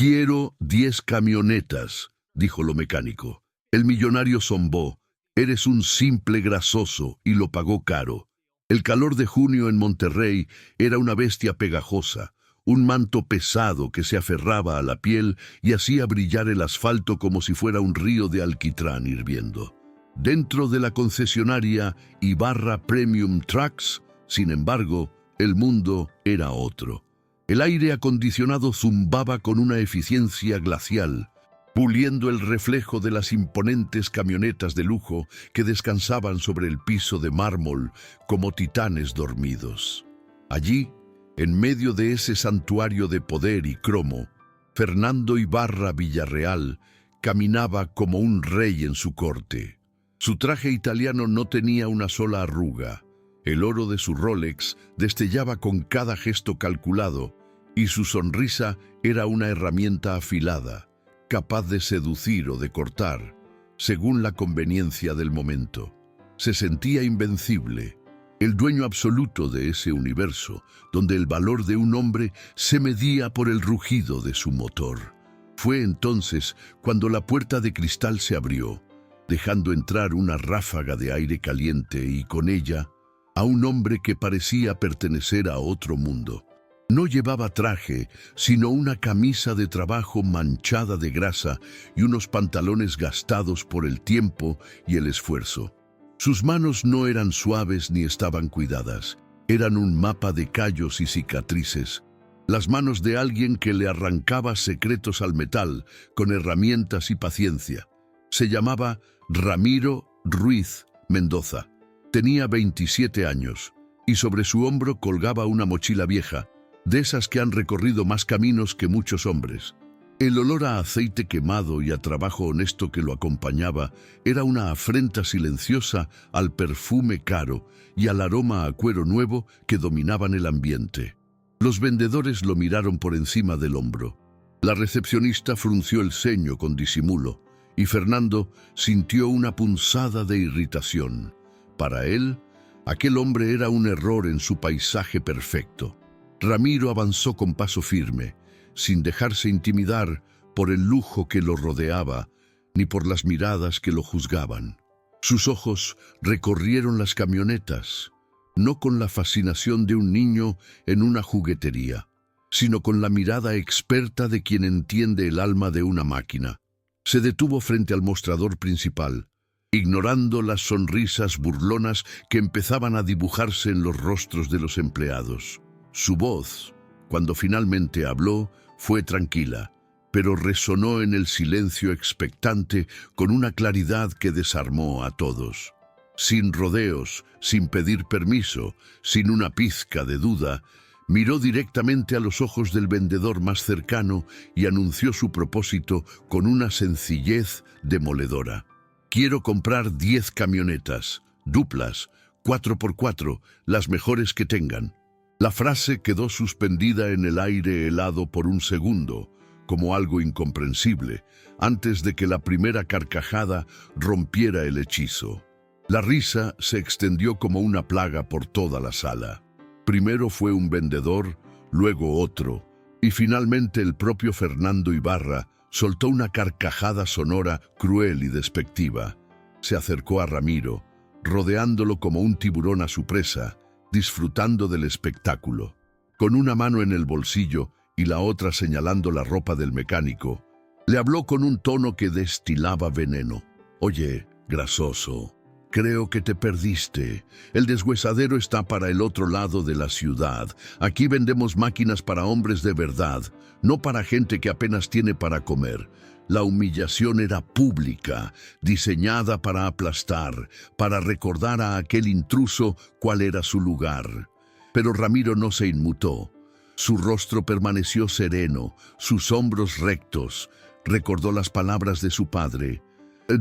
Quiero 10 camionetas, dijo lo mecánico. El millonario zombó. Eres un simple grasoso, y lo pagó caro. El calor de junio en Monterrey era una bestia pegajosa, un manto pesado que se aferraba a la piel y hacía brillar el asfalto como si fuera un río de alquitrán hirviendo. Dentro de la concesionaria Ibarra Premium Trucks, sin embargo, el mundo era otro. El aire acondicionado zumbaba con una eficiencia glacial, puliendo el reflejo de las imponentes camionetas de lujo que descansaban sobre el piso de mármol como titanes dormidos. Allí, en medio de ese santuario de poder y cromo, Fernando Ibarra Villarreal caminaba como un rey en su corte. Su traje italiano no tenía una sola arruga. El oro de su Rolex destellaba con cada gesto calculado, y su sonrisa era una herramienta afilada, capaz de seducir o de cortar, según la conveniencia del momento. Se sentía invencible, el dueño absoluto de ese universo, donde el valor de un hombre se medía por el rugido de su motor. Fue entonces cuando la puerta de cristal se abrió, dejando entrar una ráfaga de aire caliente y con ella a un hombre que parecía pertenecer a otro mundo. No llevaba traje, sino una camisa de trabajo manchada de grasa y unos pantalones gastados por el tiempo y el esfuerzo. Sus manos no eran suaves ni estaban cuidadas, eran un mapa de callos y cicatrices, las manos de alguien que le arrancaba secretos al metal con herramientas y paciencia. Se llamaba Ramiro Ruiz Mendoza. Tenía 27 años y sobre su hombro colgaba una mochila vieja, de esas que han recorrido más caminos que muchos hombres. El olor a aceite quemado y a trabajo honesto que lo acompañaba era una afrenta silenciosa al perfume caro y al aroma a cuero nuevo que dominaban el ambiente. Los vendedores lo miraron por encima del hombro. La recepcionista frunció el ceño con disimulo y Fernando sintió una punzada de irritación. Para él, aquel hombre era un error en su paisaje perfecto. Ramiro avanzó con paso firme, sin dejarse intimidar por el lujo que lo rodeaba, ni por las miradas que lo juzgaban. Sus ojos recorrieron las camionetas, no con la fascinación de un niño en una juguetería, sino con la mirada experta de quien entiende el alma de una máquina. Se detuvo frente al mostrador principal, ignorando las sonrisas burlonas que empezaban a dibujarse en los rostros de los empleados. Su voz, cuando finalmente habló, fue tranquila, pero resonó en el silencio expectante con una claridad que desarmó a todos. Sin rodeos, sin pedir permiso, sin una pizca de duda, miró directamente a los ojos del vendedor más cercano y anunció su propósito con una sencillez demoledora. Quiero comprar 10 camionetas, duplas, 4x4, las mejores que tengan. La frase quedó suspendida en el aire helado por un segundo, como algo incomprensible, antes de que la primera carcajada rompiera el hechizo. La risa se extendió como una plaga por toda la sala. Primero fue un vendedor, luego otro, y finalmente el propio Fernando Ibarra soltó una carcajada sonora, cruel y despectiva. Se acercó a Ramiro, rodeándolo como un tiburón a su presa, disfrutando del espectáculo. Con una mano en el bolsillo y la otra señalando la ropa del mecánico, le habló con un tono que destilaba veneno. Oye, grasoso, creo que te perdiste. El deshuesadero está para el otro lado de la ciudad. Aquí vendemos máquinas para hombres de verdad, no para gente que apenas tiene para comer. La humillación era pública, diseñada para aplastar, para recordar a aquel intruso cuál era su lugar. Pero Ramiro no se inmutó. Su rostro permaneció sereno, sus hombros rectos. Recordó las palabras de su padre,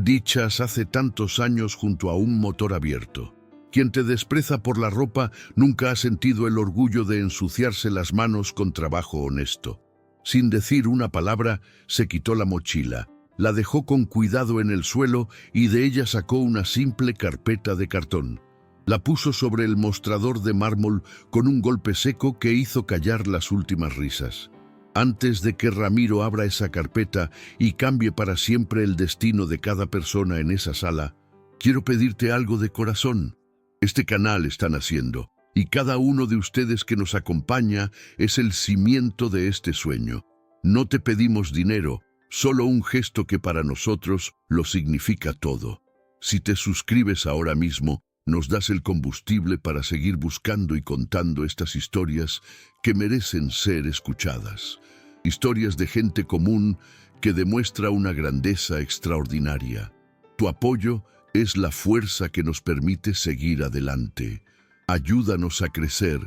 dichas hace tantos años junto a un motor abierto. Quien te despreza por la ropa nunca ha sentido el orgullo de ensuciarse las manos con trabajo honesto. Sin decir una palabra, se quitó la mochila, la dejó con cuidado en el suelo y de ella sacó una simple carpeta de cartón. La puso sobre el mostrador de mármol con un golpe seco que hizo callar las últimas risas. Antes de que Ramiro abra esa carpeta y cambie para siempre el destino de cada persona en esa sala, quiero pedirte algo de corazón. Este canal está naciendo, y cada uno de ustedes que nos acompaña es el cimiento de este sueño. No te pedimos dinero, solo un gesto que para nosotros lo significa todo. Si te suscribes ahora mismo, nos das el combustible para seguir buscando y contando estas historias que merecen ser escuchadas. Historias de gente común que demuestra una grandeza extraordinaria. Tu apoyo es la fuerza que nos permite seguir adelante. Ayúdanos a crecer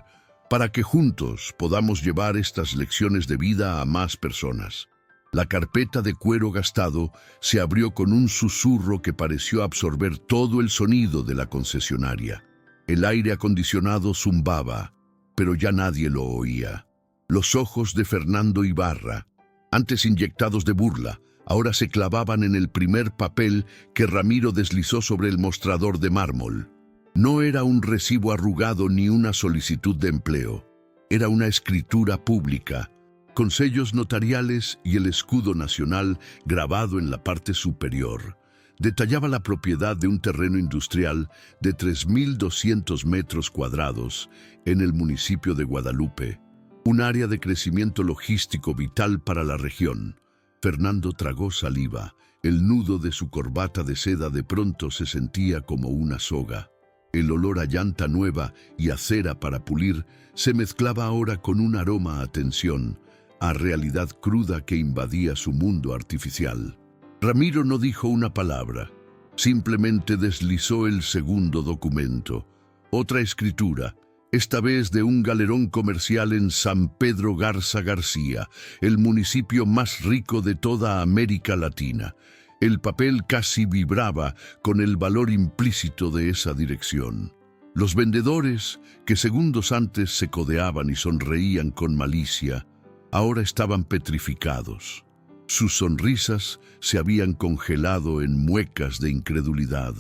para que juntos podamos llevar estas lecciones de vida a más personas. La carpeta de cuero gastado se abrió con un susurro que pareció absorber todo el sonido de la concesionaria. El aire acondicionado zumbaba, pero ya nadie lo oía. Los ojos de Fernando Ibarra, antes inyectados de burla, ahora se clavaban en el primer papel que Ramiro deslizó sobre el mostrador de mármol. No era un recibo arrugado ni una solicitud de empleo. Era una escritura pública, con sellos notariales y el escudo nacional grabado en la parte superior. Detallaba la propiedad de un terreno industrial de 3.200 metros cuadrados en el municipio de Guadalupe, un área de crecimiento logístico vital para la región. Fernando tragó saliva. El nudo de su corbata de seda de pronto se sentía como una soga. El olor a llanta nueva y a cera para pulir se mezclaba ahora con un aroma a tensión, a realidad cruda que invadía su mundo artificial. Ramiro no dijo una palabra, simplemente deslizó el segundo documento. Otra escritura, esta vez de un galerón comercial en San Pedro Garza García, el municipio más rico de toda América Latina. El papel casi vibraba con el valor implícito de esa dirección. Los vendedores, que segundos antes se codeaban y sonreían con malicia, ahora estaban petrificados. Sus sonrisas se habían congelado en muecas de incredulidad.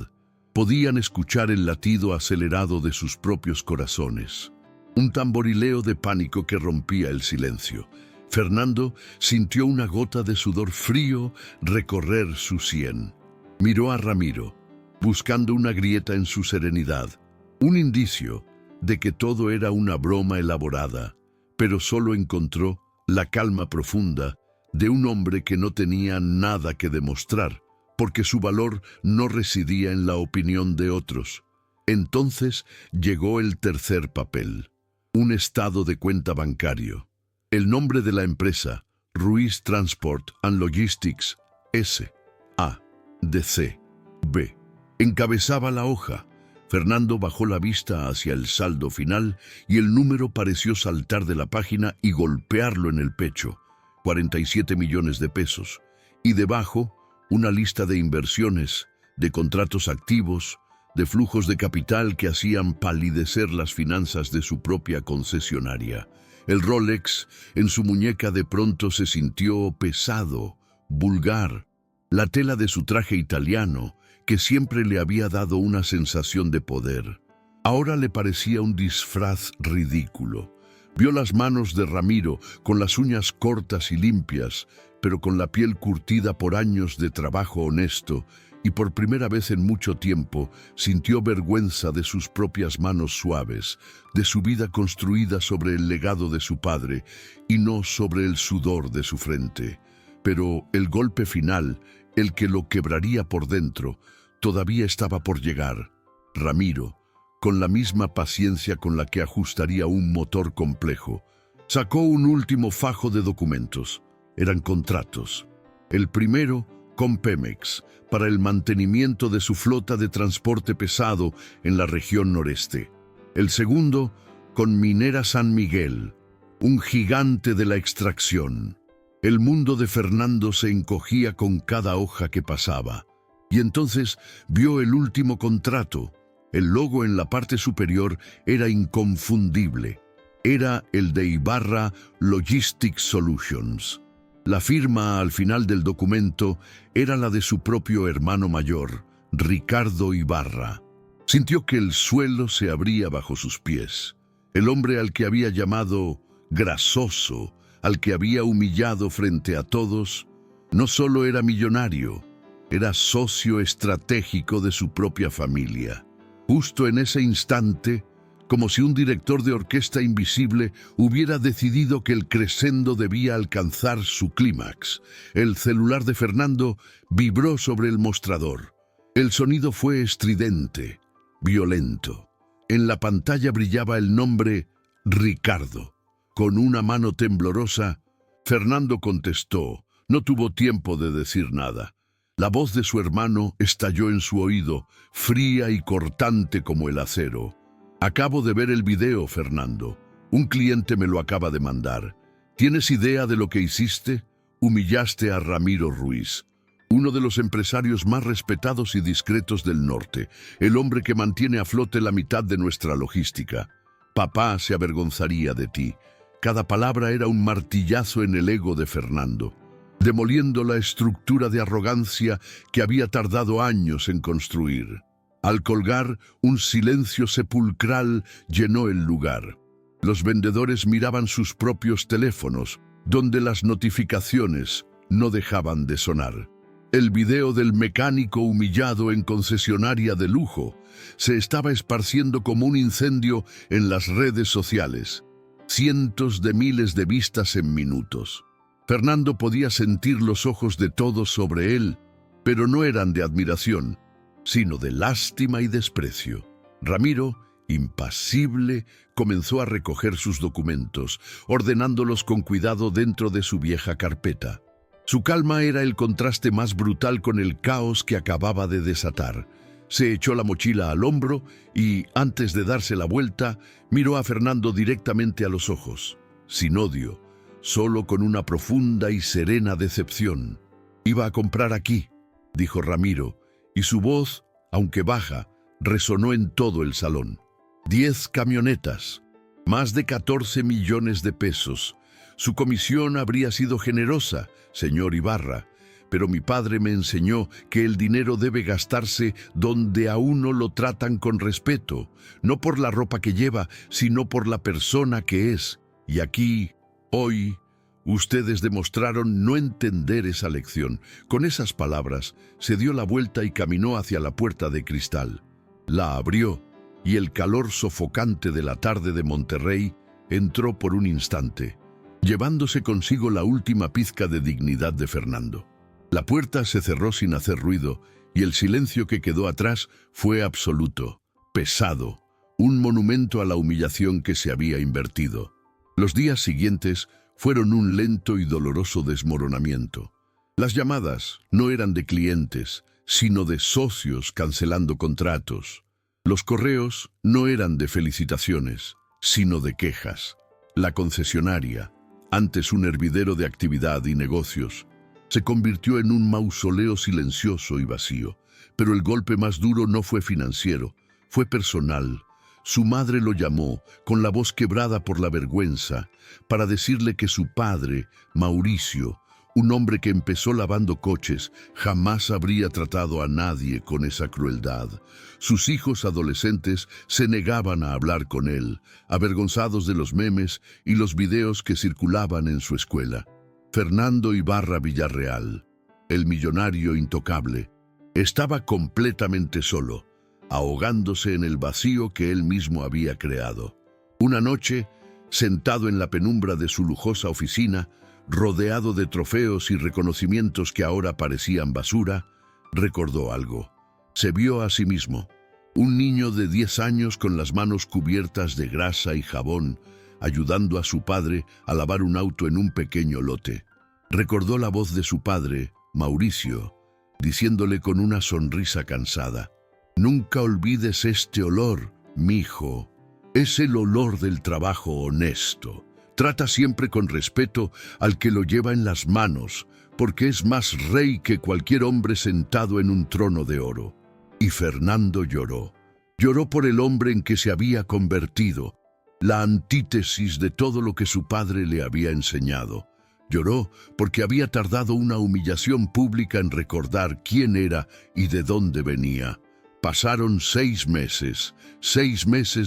Podían escuchar el latido acelerado de sus propios corazones. Un tamborileo de pánico que rompía el silencio. Fernando sintió una gota de sudor frío recorrer su sien. Miró a Ramiro, buscando una grieta en su serenidad, un indicio de que todo era una broma elaborada, pero solo encontró la calma profunda de un hombre que no tenía nada que demostrar, porque su valor no residía en la opinión de otros. Entonces llegó el tercer papel, un estado de cuenta bancario. El nombre de la empresa, Ruiz Transport and Logistics, S.A.D.C.B., encabezaba la hoja. Fernando bajó la vista hacia el saldo final y el número pareció saltar de la página y golpearlo en el pecho. 47 millones de pesos. Y debajo, una lista de inversiones, de contratos activos, de flujos de capital que hacían palidecer las finanzas de su propia concesionaria. El Rolex en su muñeca de pronto se sintió pesado, vulgar. La tela de su traje italiano, que siempre le había dado una sensación de poder, ahora le parecía un disfraz ridículo. Vio las manos de Ramiro con las uñas cortas y limpias, pero con la piel curtida por años de trabajo honesto, y por primera vez en mucho tiempo sintió vergüenza de sus propias manos suaves, de su vida construida sobre el legado de su padre y no sobre el sudor de su frente. Pero el golpe final, el que lo quebraría por dentro, todavía estaba por llegar. Ramiro, con la misma paciencia con la que ajustaría un motor complejo, sacó un último fajo de documentos. Eran contratos. El primero con Pemex, para el mantenimiento de su flota de transporte pesado en la región noreste. El segundo con Minera San Miguel, un gigante de la extracción. El mundo de Fernando se encogía con cada hoja que pasaba. Y entonces vio el último contrato. El logo en la parte superior era inconfundible. Era el de Ibarra Logistics Solutions. La firma al final del documento era la de su propio hermano mayor, Ricardo Ibarra. Sintió que el suelo se abría bajo sus pies. El hombre al que había llamado grasoso, al que había humillado frente a todos, no solo era millonario, era socio estratégico de su propia familia. Justo en ese instante, como si un director de orquesta invisible hubiera decidido que el crescendo debía alcanzar su clímax, el celular de Fernando vibró sobre el mostrador. El sonido fue estridente, violento. En la pantalla brillaba el nombre Ricardo. Con una mano temblorosa, Fernando contestó. No tuvo tiempo de decir nada. La voz de su hermano estalló en su oído, fría y cortante como el acero. Acabo de ver el video, Fernando. Un cliente me lo acaba de mandar. ¿Tienes idea de lo que hiciste? Humillaste a Ramiro Ruiz, uno de los empresarios más respetados y discretos del norte, el hombre que mantiene a flote la mitad de nuestra logística. Papá se avergonzaría de ti. Cada palabra era un martillazo en el ego de Fernando, demoliendo la estructura de arrogancia que había tardado años en construir. Al colgar, un silencio sepulcral llenó el lugar. Los vendedores miraban sus propios teléfonos, donde las notificaciones no dejaban de sonar. El video del mecánico humillado en concesionaria de lujo se estaba esparciendo como un incendio en las redes sociales. Cientos de miles de vistas en minutos. Fernando podía sentir los ojos de todos sobre él, pero no eran de admiración, sino de lástima y desprecio. Ramiro, impasible, comenzó a recoger sus documentos, ordenándolos con cuidado dentro de su vieja carpeta. Su calma era el contraste más brutal con el caos que acababa de desatar. Se echó la mochila al hombro y, antes de darse la vuelta, miró a Fernando directamente a los ojos, sin odio, solo con una profunda y serena decepción. «Iba a comprar aquí», dijo Ramiro, y su voz, aunque baja, resonó en todo el salón. 10 camionetas, más de 14 millones de pesos. Su comisión habría sido generosa, señor Ibarra, pero mi padre me enseñó que el dinero debe gastarse donde a uno lo tratan con respeto, no por la ropa que lleva, sino por la persona que es. Y aquí, hoy, ustedes demostraron no entender esa lección. Con esas palabras, se dio la vuelta y caminó hacia la puerta de cristal. La abrió, y el calor sofocante de la tarde de Monterrey entró por un instante, llevándose consigo la última pizca de dignidad de Fernando. La puerta se cerró sin hacer ruido, y el silencio que quedó atrás fue absoluto, pesado, un monumento a la humillación que se había invertido. Los días siguientes fueron un lento y doloroso desmoronamiento. Las llamadas no eran de clientes, sino de socios cancelando contratos. Los correos no eran de felicitaciones, sino de quejas. La concesionaria, antes un hervidero de actividad y negocios, se convirtió en un mausoleo silencioso y vacío. Pero el golpe más duro no fue financiero, fue personal. Su madre lo llamó, con la voz quebrada por la vergüenza, para decirle que su padre, Mauricio, un hombre que empezó lavando coches, jamás habría tratado a nadie con esa crueldad. Sus hijos adolescentes se negaban a hablar con él, avergonzados de los memes y los videos que circulaban en su escuela. Fernando Ibarra Villarreal, el millonario intocable, estaba completamente solo, ahogándose en el vacío que él mismo había creado. Una noche, sentado en la penumbra de su lujosa oficina, rodeado de trofeos y reconocimientos que ahora parecían basura, recordó algo. Se vio a sí mismo, un niño de 10 años con las manos cubiertas de grasa y jabón, ayudando a su padre a lavar un auto en un pequeño lote. Recordó la voz de su padre, Mauricio, diciéndole con una sonrisa cansada: «Nunca olvides este olor, mijo. Es el olor del trabajo honesto. Trata siempre con respeto al que lo lleva en las manos, porque es más rey que cualquier hombre sentado en un trono de oro». Y Fernando lloró. Lloró por el hombre en que se había convertido, la antítesis de todo lo que su padre le había enseñado. Lloró porque había tardado una humillación pública en recordar quién era y de dónde venía. Pasaron 6 meses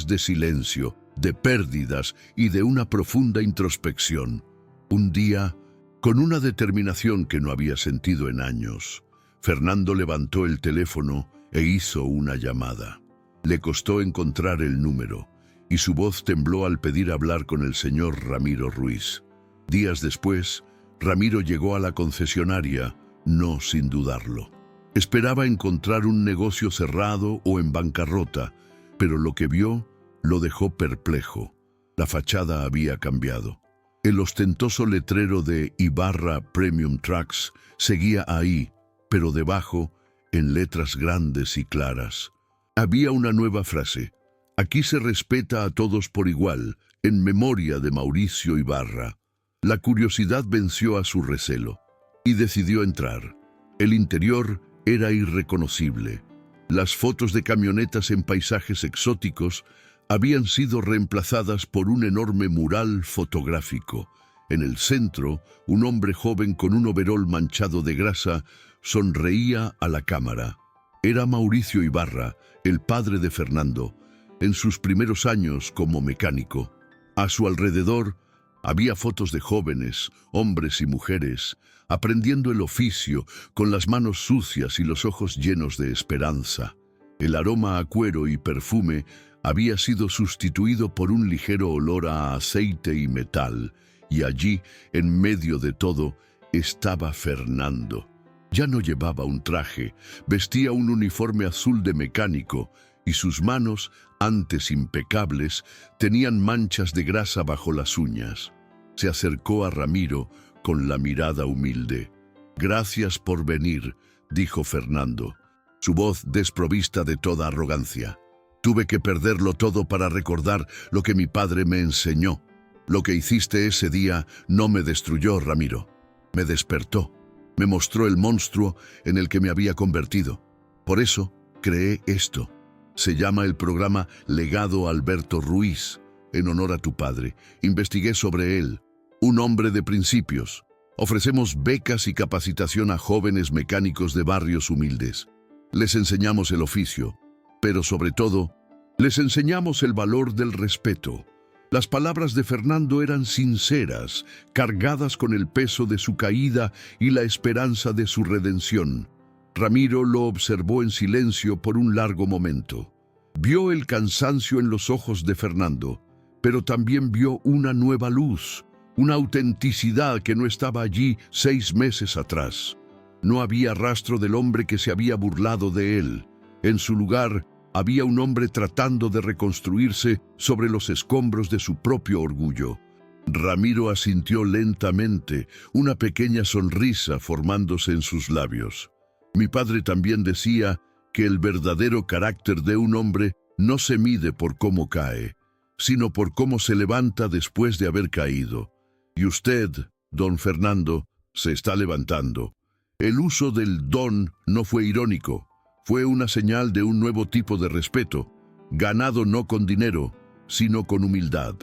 de silencio, de pérdidas y de una profunda introspección. Un día, con una determinación que no había sentido en años, Fernando levantó el teléfono e hizo una llamada. Le costó encontrar el número, y su voz tembló al pedir hablar con el señor Ramiro Ruiz. Días después, Ramiro llegó a la concesionaria, no sin dudarlo. Esperaba encontrar un negocio cerrado o en bancarrota, pero lo que vio lo dejó perplejo. La fachada había cambiado. El ostentoso letrero de Ibarra Premium Trucks seguía ahí, pero debajo, en letras grandes y claras, había una nueva frase: aquí se respeta a todos por igual, en memoria de Mauricio Ibarra. La curiosidad venció a su recelo y decidió entrar. El interior era irreconocible. Las fotos de camionetas en paisajes exóticos habían sido reemplazadas por un enorme mural fotográfico. En el centro, un hombre joven con un overol manchado de grasa sonreía a la cámara. Era Mauricio Ibarra, el padre de Fernando, en sus primeros años como mecánico. A su alrededor había fotos de jóvenes, hombres y mujeres, aprendiendo el oficio, con las manos sucias y los ojos llenos de esperanza. El aroma a cuero y perfume había sido sustituido por un ligero olor a aceite y metal, y allí, en medio de todo, estaba Fernando. Ya no llevaba un traje, vestía un uniforme azul de mecánico, y sus manos, antes impecables, tenían manchas de grasa bajo las uñas. Se acercó a Ramiro con la mirada humilde. «Gracias por venir», dijo Fernando, su voz desprovista de toda arrogancia. «Tuve que perderlo todo para recordar lo que mi padre me enseñó. Lo que hiciste ese día no me destruyó, Ramiro. Me despertó. Me mostró el monstruo en el que me había convertido. Por eso creé esto. Se llama el programa Legado Alberto Ruiz, en honor a tu padre. Investigué sobre él. Un hombre de principios. Ofrecemos becas y capacitación a jóvenes mecánicos de barrios humildes. Les enseñamos el oficio, pero sobre todo, les enseñamos el valor del respeto. Las palabras de Fernando eran sinceras, cargadas con el peso de su caída y la esperanza de su redención. Ramiro lo observó en silencio por un largo momento. Vio el cansancio en los ojos de Fernando, pero también vio una nueva luz, una autenticidad que no estaba allí 6 meses atrás. No había rastro del hombre que se había burlado de él. En su lugar, había un hombre tratando de reconstruirse sobre los escombros de su propio orgullo. Ramiro asintió lentamente, una pequeña sonrisa formándose en sus labios. Mi padre también decía que el verdadero carácter de un hombre no se mide por cómo cae, sino por cómo se levanta después de haber caído. Y usted, don Fernando, se está levantando. El uso del don no fue irónico, fue una señal de un nuevo tipo de respeto, ganado no con dinero, sino con humildad.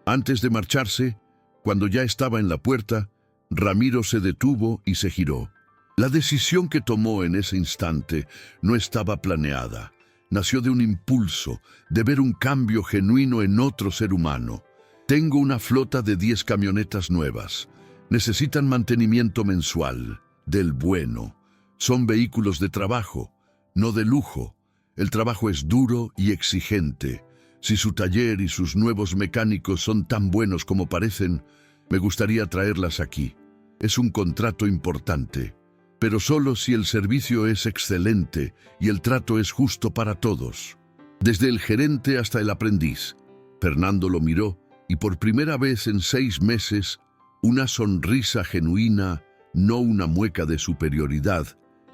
Antes de marcharse, cuando ya estaba en la puerta, Ramiro se detuvo y se giró. La decisión que tomó en ese instante no estaba planeada. Nació de un impulso, de ver un cambio genuino en otro ser humano. Tengo una flota de 10 camionetas nuevas. Necesitan mantenimiento mensual, del bueno. Son vehículos de trabajo, no de lujo. El trabajo es duro y exigente. Si su taller y sus nuevos mecánicos son tan buenos como parecen, me gustaría traerlas aquí. Es un contrato importante, pero solo si el servicio es excelente y el trato es justo para todos. Desde el gerente hasta el aprendiz. Fernando lo miró y por primera vez en 6 meses, una sonrisa genuina, no una mueca de superioridad,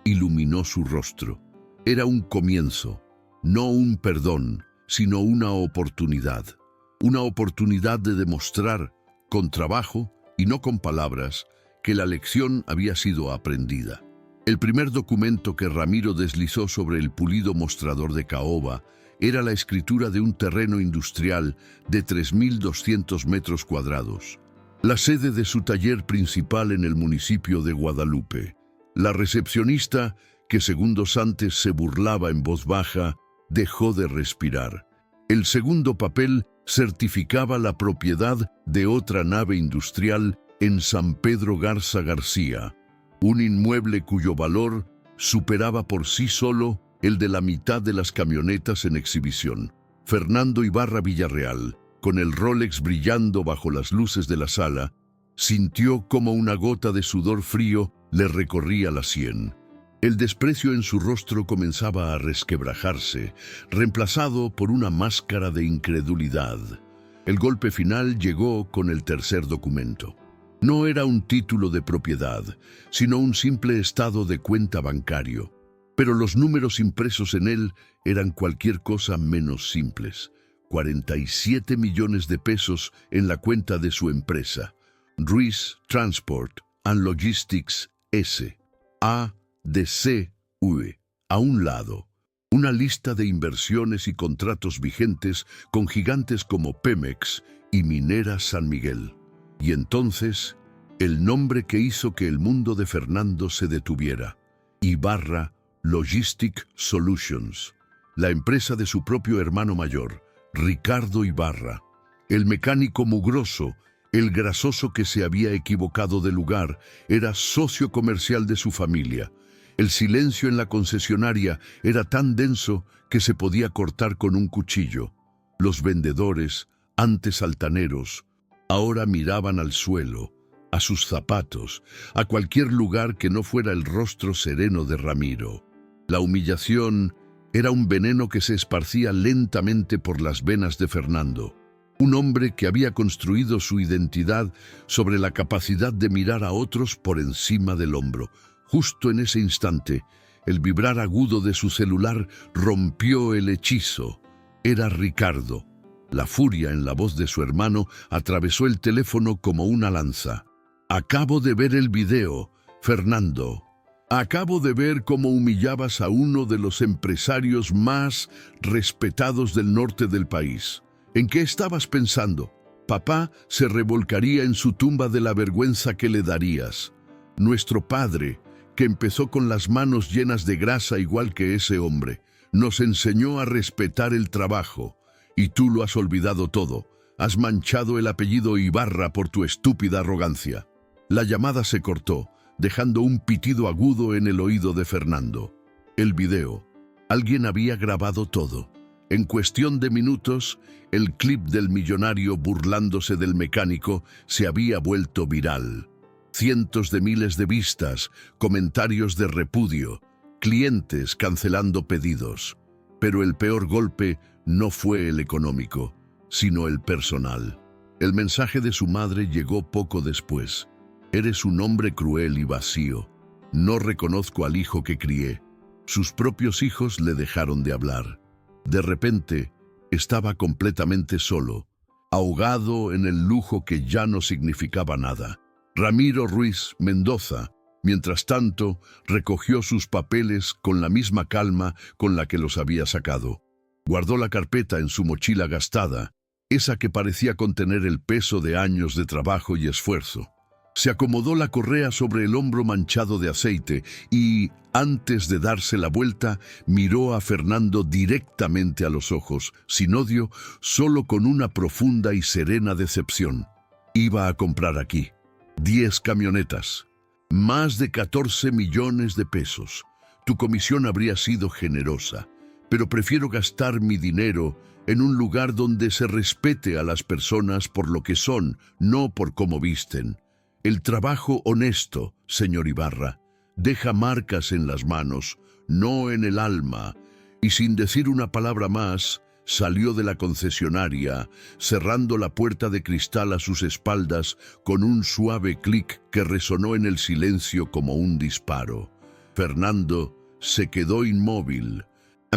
iluminó su rostro. Era un comienzo, no un perdón, sino una oportunidad. Una oportunidad de demostrar, con trabajo y no con palabras, que la lección había sido aprendida. El primer documento que Ramiro deslizó sobre el pulido mostrador de caoba era la escritura de un terreno industrial de 3.200 metros cuadrados, la sede de su taller principal en el municipio de Guadalupe. La recepcionista, que segundos antes se burlaba en voz baja, dejó de respirar. El segundo papel certificaba la propiedad de otra nave industrial en San Pedro Garza García, un inmueble cuyo valor superaba por sí solo el de la mitad de las camionetas en exhibición. Fernando Ibarra Villarreal, con el Rolex brillando bajo las luces de la sala, sintió como una gota de sudor frío le recorría la sien. El desprecio en su rostro comenzaba a resquebrajarse, reemplazado por una máscara de incredulidad. El golpe final llegó con el tercer documento. No era un título de propiedad, sino un simple estado de cuenta bancario. Pero los números impresos en él eran cualquier cosa menos simples. 47 millones de pesos en la cuenta de su empresa, Ruiz Transport and Logistics S. ADCV. A un lado, una lista de inversiones y contratos vigentes con gigantes como Pemex y Minera San Miguel. Y entonces, el nombre que hizo que el mundo de Fernando se detuviera: Ibarra Logistic Solutions, la empresa de su propio hermano mayor, Ricardo Ibarra. El mecánico mugroso, el grasoso que se había equivocado de lugar, era socio comercial de su familia. El silencio en la concesionaria era tan denso que se podía cortar con un cuchillo. Los vendedores, antes altaneros, ahora miraban al suelo, a sus zapatos, a cualquier lugar que no fuera el rostro sereno de Ramiro. La humillación era un veneno que se esparcía lentamente por las venas de Fernando. Un hombre que había construido su identidad sobre la capacidad de mirar a otros por encima del hombro. Justo en ese instante, el vibrar agudo de su celular rompió el hechizo. Era Ricardo. La furia en la voz de su hermano atravesó el teléfono como una lanza. «Acabo de ver el video, Fernando. Acabo de ver cómo humillabas a uno de los empresarios más respetados del norte del país. ¿En qué estabas pensando? Papá se revolcaría en su tumba de la vergüenza que le darías. Nuestro padre, que empezó con las manos llenas de grasa igual que ese hombre, nos enseñó a respetar el trabajo. Y tú lo has olvidado todo. Has manchado el apellido Ibarra por tu estúpida arrogancia». La llamada se cortó, dejando un pitido agudo en el oído de Fernando. El video. Alguien había grabado todo. En cuestión de minutos, el clip del millonario burlándose del mecánico se había vuelto viral. Cientos de miles de vistas, comentarios de repudio, clientes cancelando pedidos. Pero el peor golpe no fue el económico, sino el personal. El mensaje de su madre llegó poco después. «Eres un hombre cruel y vacío. No reconozco al hijo que crié». Sus propios hijos le dejaron de hablar. De repente, estaba completamente solo, ahogado en el lujo que ya no significaba nada. Ramiro Ruiz Mendoza, mientras tanto, recogió sus papeles con la misma calma con la que los había sacado. Guardó la carpeta en su mochila gastada, esa que parecía contener el peso de años de trabajo y esfuerzo. Se acomodó la correa sobre el hombro manchado de aceite y, antes de darse la vuelta, miró a Fernando directamente a los ojos, sin odio, solo con una profunda y serena decepción. «Iba a comprar aquí 10 camionetas, más de 14 millones de pesos. Tu comisión habría sido generosa, pero prefiero gastar mi dinero en un lugar donde se respete a las personas por lo que son, no por cómo visten. El trabajo honesto, señor Ibarra, deja marcas en las manos, no en el alma». Y sin decir una palabra más, salió de la concesionaria, cerrando la puerta de cristal a sus espaldas con un suave clic que resonó en el silencio como un disparo. Fernando se quedó inmóvil,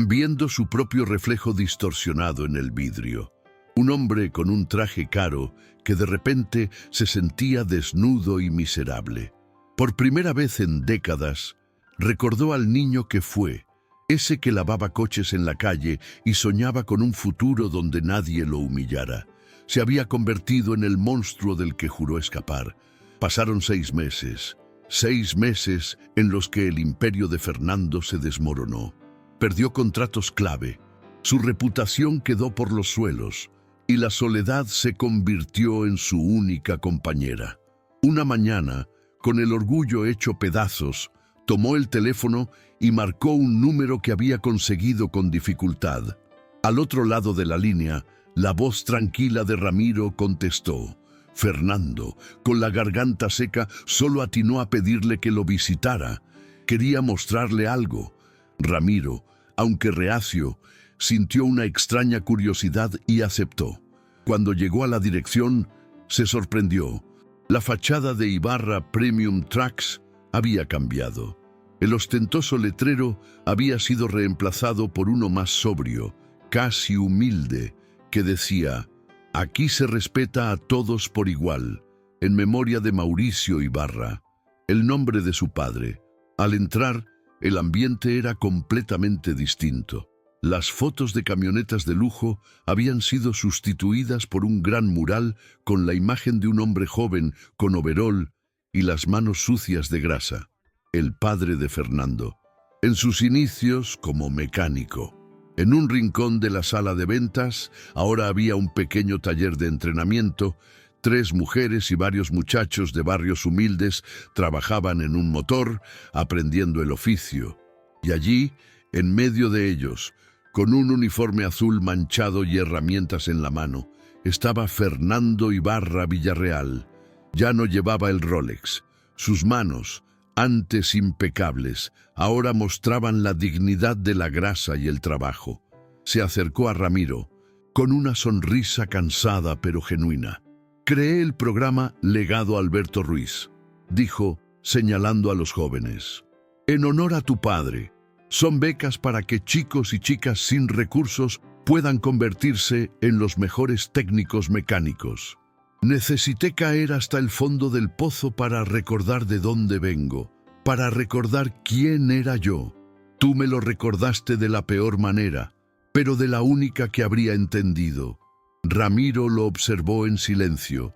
viendo su propio reflejo distorsionado en el vidrio. Un hombre con un traje caro que de repente se sentía desnudo y miserable. Por primera vez en décadas, recordó al niño que fue, ese que lavaba coches en la calle y soñaba con un futuro donde nadie lo humillara. Se había convertido en el monstruo del que juró escapar. Pasaron 6 meses, 6 meses en los que el imperio de Fernando se desmoronó. Perdió contratos clave, su reputación quedó por los suelos y la soledad se convirtió en su única compañera. Una mañana, con el orgullo hecho pedazos, tomó el teléfono y marcó un número que había conseguido con dificultad. Al otro lado de la línea, la voz tranquila de Ramiro contestó. Fernando, con la garganta seca, solo atinó a pedirle que lo visitara. Quería mostrarle algo. Ramiro, aunque reacio, sintió una extraña curiosidad y aceptó. Cuando llegó a la dirección, se sorprendió. La fachada de Ibarra Premium Trucks había cambiado. El ostentoso letrero había sido reemplazado por uno más sobrio, casi humilde, que decía: «Aquí se respeta a todos por igual», en memoria de Mauricio Ibarra, el nombre de su padre. Al entrar, el ambiente era completamente distinto. Las fotos de camionetas de lujo habían sido sustituidas por un gran mural con la imagen de un hombre joven con overol y las manos sucias de grasa, el padre de Fernando, en sus inicios como mecánico. En un rincón de la sala de ventas, ahora había un pequeño taller de entrenamiento. 3 mujeres y varios muchachos de barrios humildes trabajaban en un motor, aprendiendo el oficio. Y allí, en medio de ellos, con un uniforme azul manchado y herramientas en la mano, estaba Fernando Ibarra Villarreal. Ya no llevaba el Rolex. Sus manos, antes impecables, ahora mostraban la dignidad de la grasa y el trabajo. Se acercó a Ramiro, con una sonrisa cansada pero genuina. «Creé el programa Legado Alberto Ruiz», dijo, señalando a los jóvenes. «En honor a tu padre. Son becas para que chicos y chicas sin recursos puedan convertirse en los mejores técnicos mecánicos. Necesité caer hasta el fondo del pozo para recordar de dónde vengo, para recordar quién era yo. Tú me lo recordaste de la peor manera, pero de la única que habría entendido». Ramiro lo observó en silencio,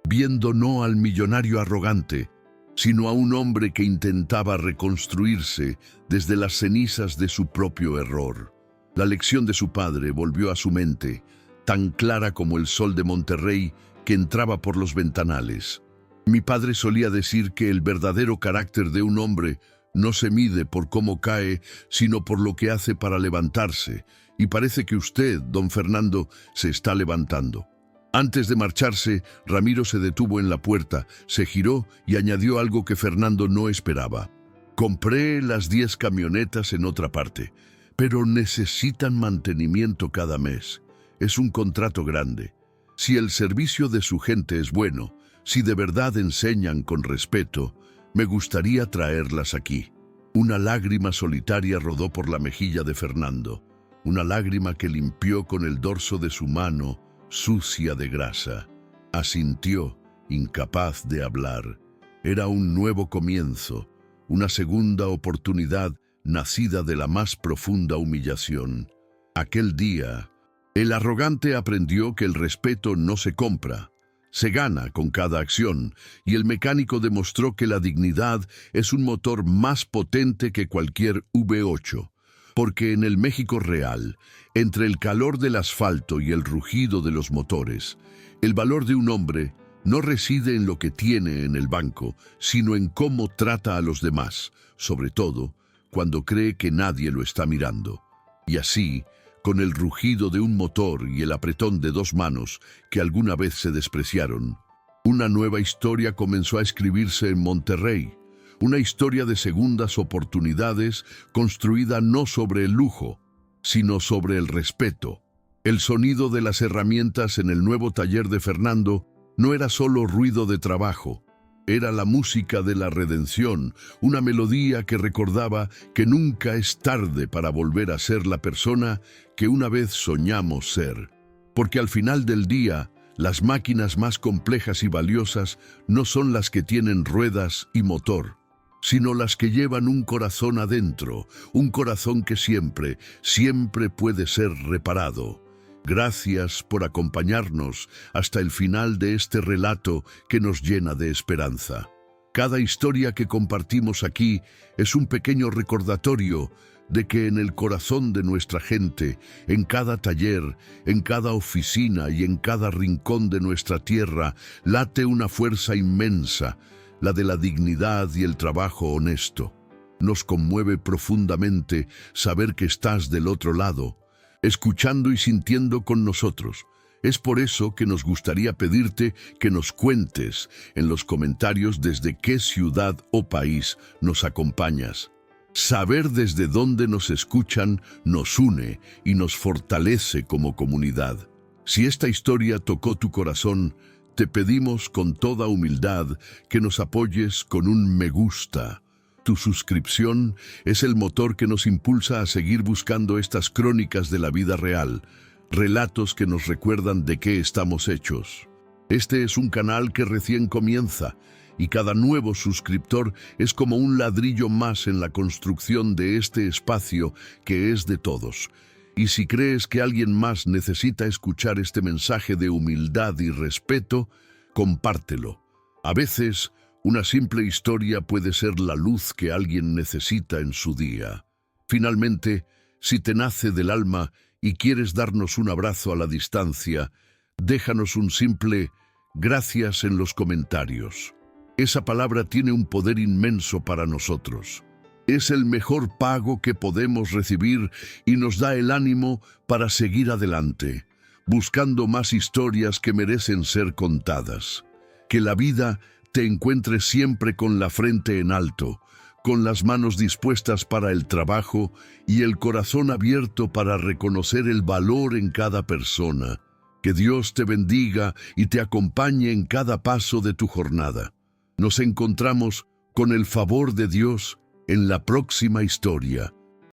viendo no al millonario arrogante, sino a un hombre que intentaba reconstruirse desde las cenizas de su propio error. La lección de su padre volvió a su mente, tan clara como el sol de Monterrey que entraba por los ventanales. Mi padre solía decir que el verdadero carácter de un hombre no se mide por cómo cae, sino por lo que hace para levantarse, y parece que usted, don Fernando, se está levantando. Antes de marcharse, Ramiro se detuvo en la puerta, se giró y añadió algo que Fernando no esperaba. «Compré las 10 camionetas en otra parte, pero necesitan mantenimiento cada mes. Es un contrato grande. Si el servicio de su gente es bueno, si de verdad enseñan con respeto, me gustaría traerlas aquí». Una lágrima solitaria rodó por la mejilla de Fernando, una lágrima que limpió con el dorso de su mano, sucia de grasa. Asintió, incapaz de hablar. Era un nuevo comienzo, una segunda oportunidad nacida de la más profunda humillación. Aquel día, el arrogante aprendió que el respeto no se compra, se gana con cada acción, y el mecánico demostró que la dignidad es un motor más potente que cualquier V8. Porque en el México real, entre el calor del asfalto y el rugido de los motores, el valor de un hombre no reside en lo que tiene en el banco, sino en cómo trata a los demás, sobre todo cuando cree que nadie lo está mirando. Y así, con el rugido de un motor y el apretón de 2 manos que alguna vez se despreciaron, una nueva historia comenzó a escribirse en Monterrey. Una historia de segundas oportunidades construida no sobre el lujo, sino sobre el respeto. El sonido de las herramientas en el nuevo taller de Fernando no era solo ruido de trabajo, era la música de la redención, una melodía que recordaba que nunca es tarde para volver a ser la persona que una vez soñamos ser. Porque al final del día, las máquinas más complejas y valiosas no son las que tienen ruedas y motor, sino las que llevan un corazón adentro, un corazón que siempre, siempre puede ser reparado. Gracias por acompañarnos hasta el final de este relato que nos llena de esperanza. Cada historia que compartimos aquí es un pequeño recordatorio de que en el corazón de nuestra gente, en cada taller, en cada oficina y en cada rincón de nuestra tierra, late una fuerza inmensa, la de la dignidad y el trabajo honesto. Nos conmueve profundamente saber que estás del otro lado, escuchando y sintiendo con nosotros. Es por eso que nos gustaría pedirte que nos cuentes en los comentarios desde qué ciudad o país nos acompañas. Saber desde dónde nos escuchan nos une y nos fortalece como comunidad. Si esta historia tocó tu corazón, te pedimos con toda humildad que nos apoyes con un me gusta. Tu suscripción es el motor que nos impulsa a seguir buscando estas crónicas de la vida real, relatos que nos recuerdan de qué estamos hechos. Este es un canal que recién comienza y cada nuevo suscriptor es como un ladrillo más en la construcción de este espacio que es de todos. Y si crees que alguien más necesita escuchar este mensaje de humildad y respeto, compártelo. A veces, una simple historia puede ser la luz que alguien necesita en su día. Finalmente, si te nace del alma y quieres darnos un abrazo a la distancia, déjanos un simple gracias en los comentarios. Esa palabra tiene un poder inmenso para nosotros. Es el mejor pago que podemos recibir y nos da el ánimo para seguir adelante, buscando más historias que merecen ser contadas. Que la vida te encuentre siempre con la frente en alto, con las manos dispuestas para el trabajo y el corazón abierto para reconocer el valor en cada persona. Que Dios te bendiga y te acompañe en cada paso de tu jornada. Nos encontramos, con el favor de Dios, en la próxima historia.